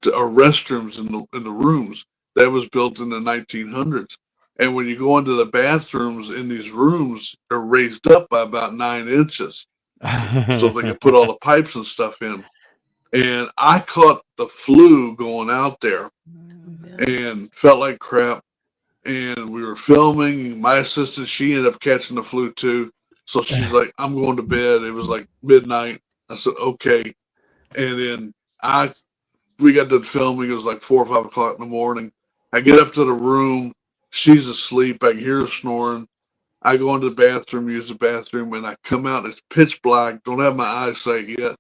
or restrooms in the rooms. That was built in the 1900s. And when you go into the bathrooms in these rooms, they're raised up by about 9 inches so they can put all the pipes and stuff in. And I caught the flu going out there and felt like crap. And we were filming. My assistant, she ended up catching the flu too. So she's like, I'm going to bed. It was like midnight. I said, okay. And then we got done filming. It was like 4 or 5 o'clock in the morning. I get up to the room. She's asleep. I can hear her snoring. I go into the bathroom, use the bathroom, and I come out. It's pitch black. Don't have my eyesight yet.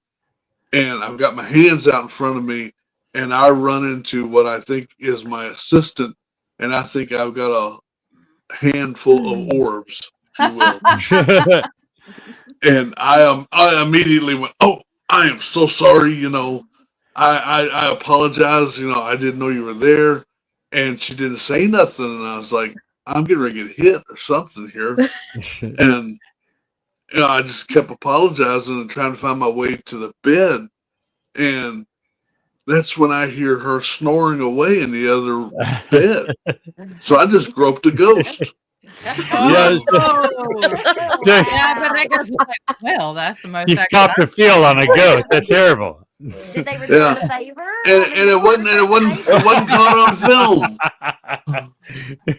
And I've got my hands out in front of me, and I run into what I think is my assistant, and I think I've got a handful of orbs, if you will. And I immediately went, oh, I am so sorry. I apologize. I didn't know you were there. And she didn't say nothing. And I was like, I'm getting ready to get hit or something here. And, I just kept apologizing and trying to find my way to the bed. And that's when I hear her snoring away in the other bed. So I just groped a ghost. Oh, yeah, but that goes like, well, that's the most. You copped a feel on a ghost. That's terrible. Did they return the favor? And it wasn't caught on film.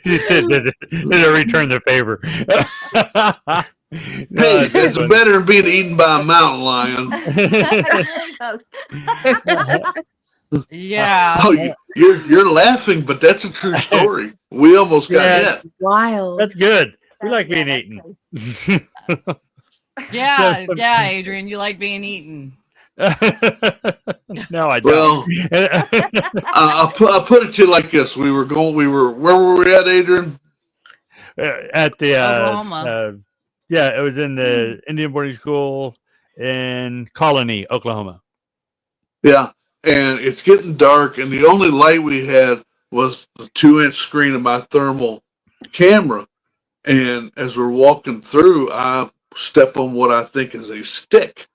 You said, did it return the favor? Hey, it's better than being eaten by a mountain lion. Yeah. Oh, you're laughing, but that's a true story. We almost got hit. Wild. That's good. We like being eaten. Yeah, Adrian, you like being eaten. No, I don't. Well, I'll put it to you like this: where were we at, Adrian? At the Oklahoma. Yeah, it was in the Indian boarding school in Colony, Oklahoma. Yeah, and it's getting dark, and the only light we had was the 2-inch screen of my thermal camera. And as we're walking through, I step on what I think is a stick.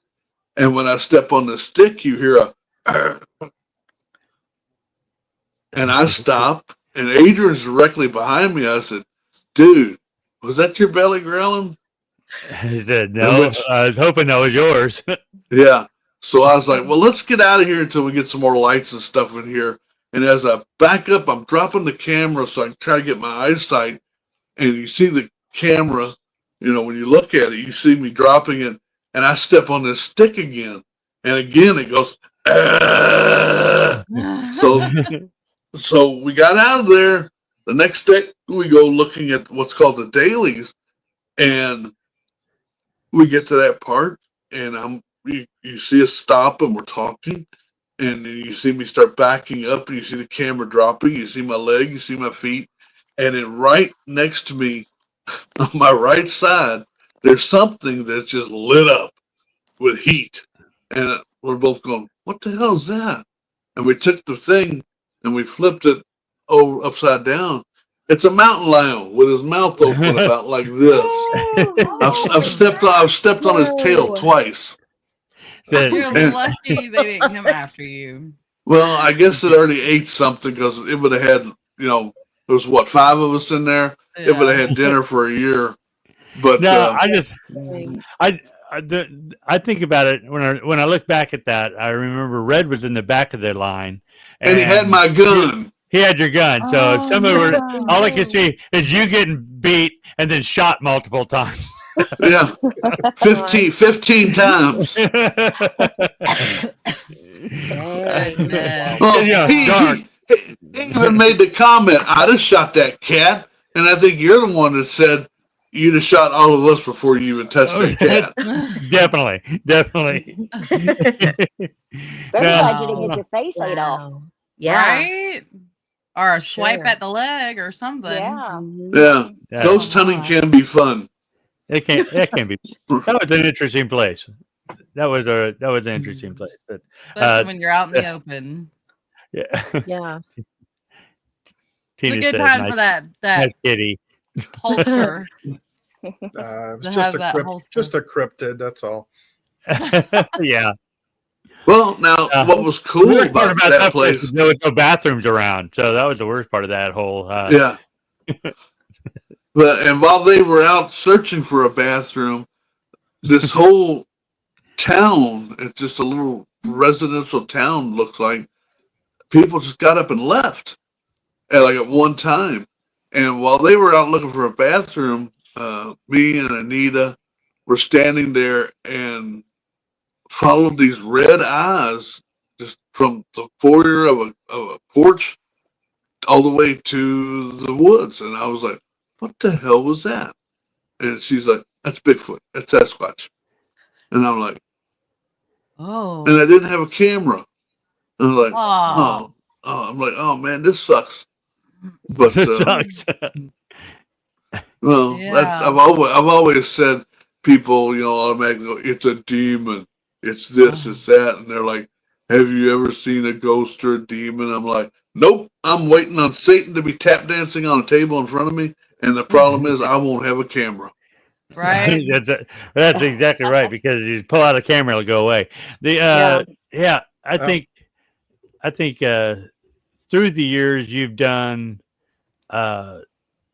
And when I step on the stick, you hear a and I stop, and Adrian's directly behind me. I said, dude, was that your belly growling? He said, no, I was hoping that was yours. Yeah. So I was like, well, let's get out of here until we get some more lights and stuff in here. And as I back up, I'm dropping the camera so I can try to get my eyesight. And you see the camera, when you look at it, you see me dropping it. And I step on this stick again. And again, it goes, So we got out of there. The next day, we go looking at what's called the dailies. And we get to that part. And you see us stop and we're talking. And then you see me start backing up. And you see the camera dropping. You see my leg. You see my feet. And then right next to me, on my right side, there's something that's just lit up with heat. And we're both going, what the hell is that? And we took the thing and we flipped it over upside down. It's a mountain lion with his mouth open about like this. I've stepped on his tail twice. You're lucky they didn't come after you. Well, I guess it already ate something because it would have had, there was 5 of us in there. Yeah. It would have had dinner for a year. But no, I think about it when I look back at that. I remember Red was in the back of the line, and he had my gun. He had your gun, so all I can see is you getting beat and then shot multiple times. Yeah, 15 times. Goodness. Well, dark. he even made the comment, I'd have shot that cat. And I think you're the one that said you'd have shot all of us before you even touched that cat. Definitely. Very Now, glad you didn't get your face ate off. Wow. Yeah. Right? Or a swipe Sure. at the leg or something. Yeah. Yeah. Yeah. Ghost hunting can be fun. It can be. That was an interesting place. That was an interesting place. But Especially when you're out in the open. yeah. Yeah. It's a Tina good said, time for that nice kitty. holster. It was To just have that holster. just a cryptid. That's all. Yeah. Well, now, what was The cool worst part about that place? was there was no bathrooms around, so that was the worst part of that whole. Yeah. And while they were out searching for a bathroom, this whole town, it's just a little residential town, looks like people just got up and left at one time. And while they were out looking for a bathroom, me and Anita were standing there and followed these red eyes just from the foyer of a porch all the way to the woods. And I was like, what the hell was that? And she's like, that's Bigfoot. That's Sasquatch. And I'm like, Oh. and I didn't have a camera. And I'm like, Aw. I'm like, oh man, this sucks. But It sucks. well, Yeah. that's I've always said people, automatically go, it's a demon, it's this, it's that, and they're like, have you ever seen a ghost or a demon? I'm like, nope. I'm waiting on Satan to be tap dancing on a table in front of me, and the problem is I won't have a camera. Right. That's exactly right, because you pull out a camera, it'll go away. I think through the years you've done a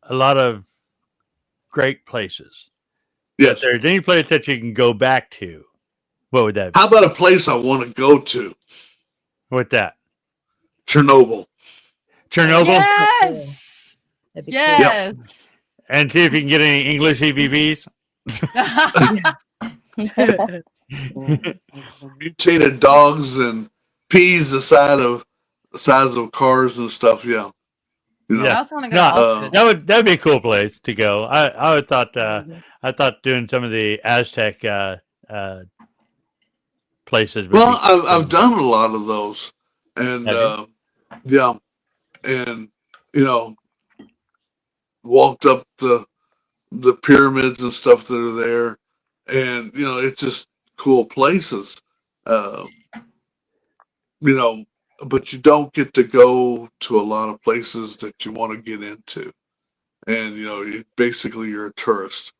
lot of great places. Yes. If there's any place that you can go back to, what would that be? How about a place I want to go to? What's that? Chernobyl. Chernobyl? Yes. That'd be Yes. And see if you can get any English EBVs. Mutated dogs and peas the size of cars and stuff. Yeah. I also want to go to Auschwitz. That'd be a cool place to go. I thought doing some of the Aztec places. Well, I've done a lot of those, and and walked up the pyramids and stuff that are there, and it's just cool places. But you don't get to go to a lot of places that you want to get into, and you're a tourist.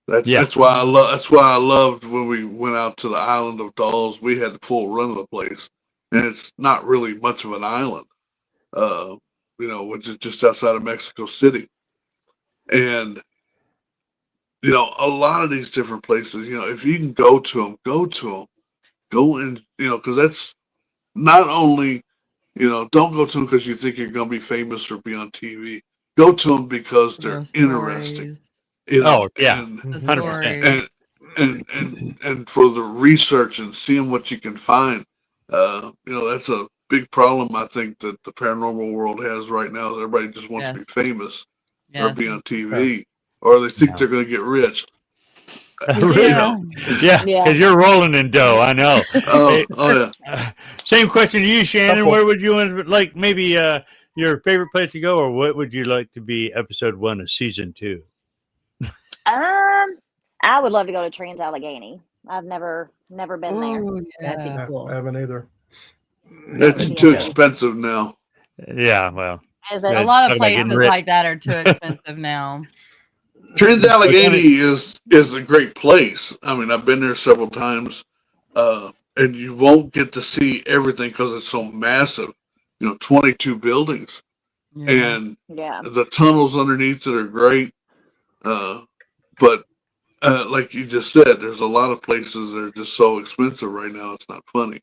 That's why I loved when we went out to the island of Dolls. We had the full run of the place, and it's not really much of an island, which is just outside of Mexico City, and a lot of these different places. If you can go to them, go and because that's not only don't go to them because you think you're going to be famous or be on TV. Go to them because they're interesting. Oh yeah, and 100%. and for the research and seeing what you can find, that's a big problem I think that the paranormal world has right now. Everybody just wants to be famous or be on TV, or they think they're going to get rich. Yeah, because you're rolling in dough. I know. Yeah. Same question to you, Shannon. Where would you want, like, maybe your favorite place to go, or what would you like to be episode 1 of season 2? I would love to go to Trans-Allegheny. I've never been there. That'd be cool. I haven't either. It's too expensive now. Yeah, well, Is a it? lot of places like that are too expensive now. Trans-Allegheny is a great place. I mean, I've been there several times, and you won't get to see everything because it's so massive. 22 buildings, and the tunnels underneath it are great. But like you just said, there's a lot of places that are just so expensive right now. It's not funny.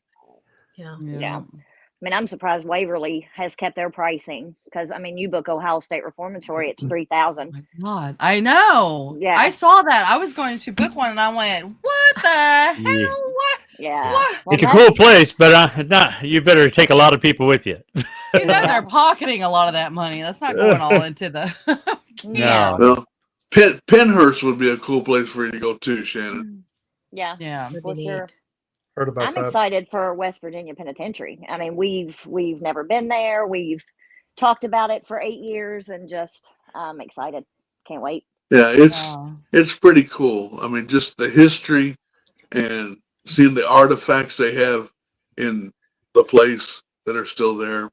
Yeah. I mean, I'm surprised Waverly has kept their pricing because you book Ohio State Reformatory, it's $3,000. Oh my God, I know. Yeah, I saw that. I was going to book one, and I went, "What the hell? What?" Yeah. What? Well, It's a cool place, but not. You better take a lot of people with you. You know they're pocketing a lot of that money. That's not going all into the. No. Well, Penhurst would be a cool place for you to go too, Shannon. Yeah. Yeah. For sure. Heard about I'm that. excited for West Virginia Penitentiary. I mean, we've never been there. We've talked about it for 8 years, and just I'm excited. Can't wait. Yeah, Yeah. it's pretty cool. I mean, just the history and seeing the artifacts they have in the place that are still there.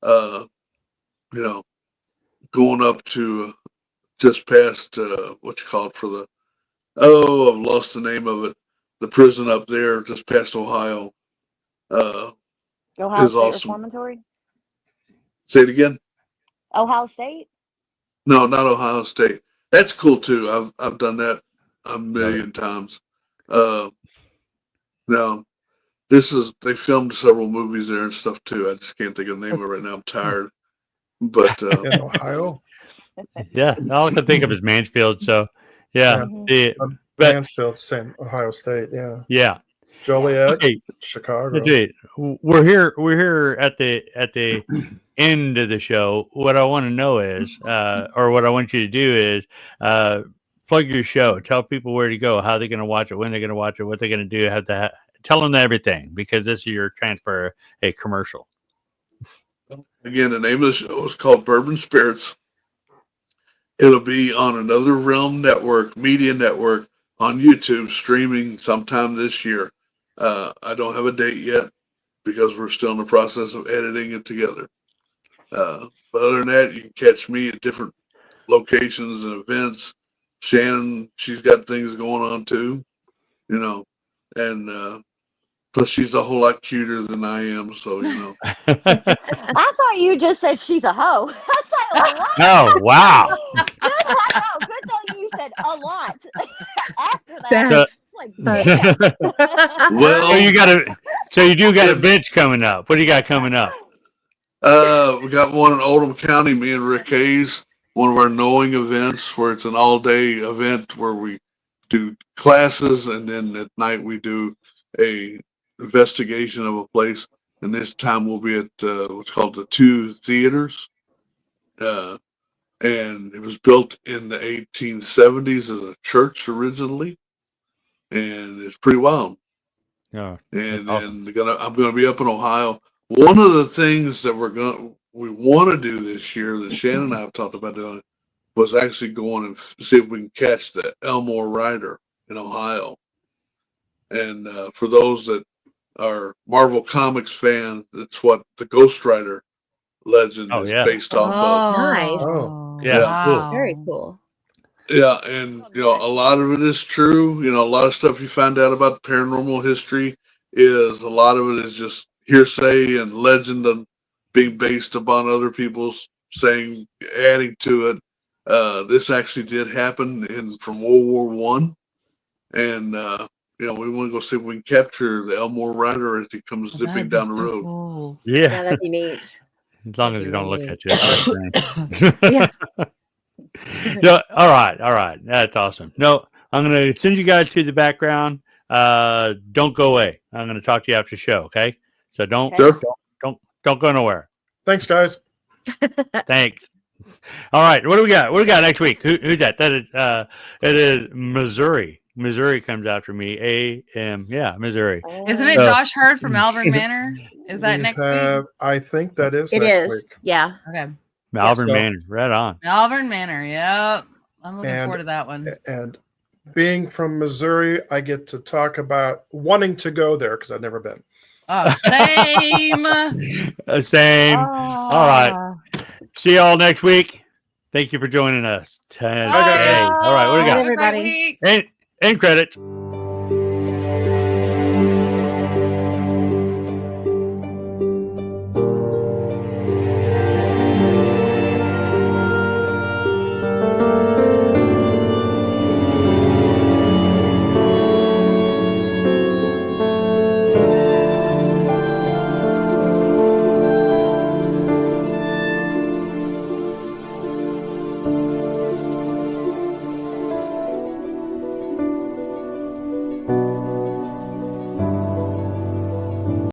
You know, going up to just past what you call it for the I've lost the name of it. The prison up there, just past Ohio, Ohio is State awesome. Reformatory. Say it again. Ohio State. No, not Ohio State. That's cool too. I've done that a million times. Now they filmed several movies there and stuff too. I just can't think of the name of it right now. I'm tired. But In Ohio. Yeah, all I can think of is Mansfield. So, yeah, but Mansfield, same Ohio State. Yeah. yeah, Joliet, okay. Chicago. Dude, we're here at the end of the show. What I want to know is, or what I want you to do is, plug your show. Tell people where to go, how they're going to watch it, when they're going to watch it, what they're going to do. Tell them everything, because this is your transfer a commercial. again, the name of the show is called Bourbon Spirits. It'll be on Another Realm Network, media network, on YouTube, streaming sometime this year. I don't have a date yet because we're still in the process of editing it together. But other than that, you can catch me at different locations and events. Shannon, she's got things going on too, and plus she's a whole lot cuter than I am, so I thought you just said she's a hoe. I was like, a lot. Oh, wow. Good thing you said a lot. After that, That's like, Well, so you do got a bench coming up. What do you got coming up? we got one in Oldham County, me and Rick Hayes, one of our knowing events where it's an all-day event where we do classes, and then at night we do a investigation of a place. And this time we'll be at what's called the Two Theaters. And it was built in the 1870s as a church originally, and it's pretty wild. Yeah, And awesome. then I'm gonna be up in Ohio. One of the things that we want to do this year that Shannon and I have talked about doing was actually going and see if we can catch the Elmore Rider in Ohio. And for those that are Marvel Comics fans, it's what the Ghost Rider legend is based off of. Nice. Oh, yeah, wow. Very cool. Yeah, and a lot of it is true. A lot of stuff you find out about the paranormal history is a lot of it is just hearsay and legend and being based upon other people's saying, adding to it. This actually did happen from World War One, and we want to go see if we can capture the Elmore Rider as he comes zipping down the road. Cool. Yeah, Yeah, that'd be neat. as long as you don't look at you. Yeah. No, all right. That's awesome. No, I'm going to send you guys to the background. Don't go away. I'm going to talk to you after the show. Okay. So don't go nowhere. thanks, guys. Thanks. All right. What do we got? What do we got next week? Who's that? It is Missouri. Missouri comes after me. Missouri. Isn't it Josh Hurd from Malvern Manor? Is that We next have- week? I think that is. It next is. week. Yeah. Okay. Malvern so- Manor. Right on. Malvern Manor. Yep. I'm looking And- forward to that one. And being from Missouri, I get to talk about wanting to go there because I've never been. Oh, same. Same. All right. See y'all next week. Thank you for joining us today. guys. All right. What do we Bye, got? everybody. End credits.